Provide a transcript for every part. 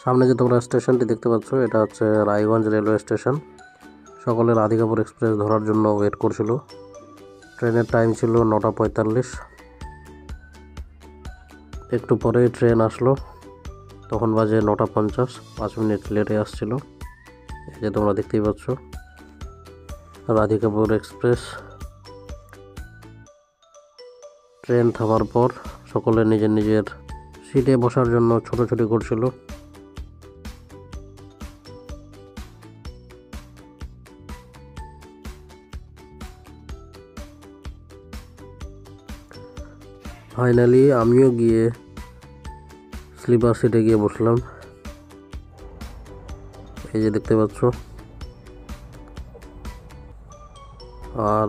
সামনে যে তোমরা স্টেশনটি দেখতে পাচ্ছ এটা হচ্ছে রায়গঞ্জ রেলওয়ে স্টেশন। সকলে রাধিকাপুর এক্সপ্রেস ধরার জন্য ওয়েট করছিল। ট্রেনের টাইম ছিল 9:45। একটু পরেই ট্রেন আসলো, তখন বাজে 9:50, 5 মিনিট লেটে আসছিল। এই যে তোমরা দেখতেই পাচ্ছ রাধিকাপুর এক্সপ্রেস। ট্রেন থামার পর সকলে নিজের নিজের সিটে বসার জন্য ছোটাছুটি করছিল। ফাইনালি আমিও গিয়ে স্লিপার সিটে গিয়ে বসলাম। এই যে দেখতে পাচ্ছ। আর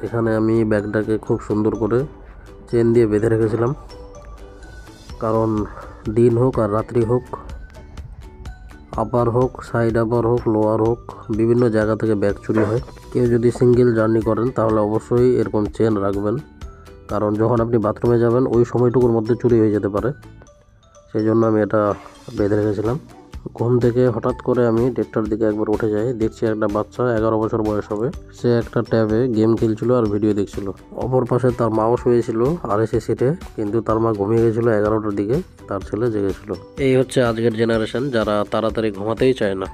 এখানে আমি ব্যাগটাকে খুব সুন্দর করে চেন দিয়ে বেঁধে রেখেছিলাম, কারণ দিন হোক আর রাত্রি হোক, আপার হোক, সাইড আপার হোক, লোয়ার হোক, বিভিন্ন জায়গা থেকে ব্যাগ চুরি হয়। কেউ যদি সিঙ্গেল জার্নি করেন তাহলে অবশ্যই এরকম চেন রাখবেন, কারণ যখন আপনি বাথরুমে যাবেন ওই সময়টুকুর মধ্যে চুরি হয়ে যেতে পারে। সেই জন্য আমি এটা বেঁধে রেখেছিলাম। ঘুম থেকে হঠাৎ করে আমি 1:30টার দিকে একবার উঠে যাই, দেখছি একটা বাচ্চা 11 বছর বয়স হবে, সে একটা ট্যাবে গেম খেলছিল আর ভিডিও দেখছিল। অপর পাশে তার মাও শুয়েছিল আরএসি সিটে, কিন্তু তার মা ঘুমিয়ে গেছিল 11টার দিকে, তার ছেলে জেগেছিল। এই হচ্ছে আজকের জেনারেশন, যারা তাড়াতাড়ি ঘুমাতেই চায় না।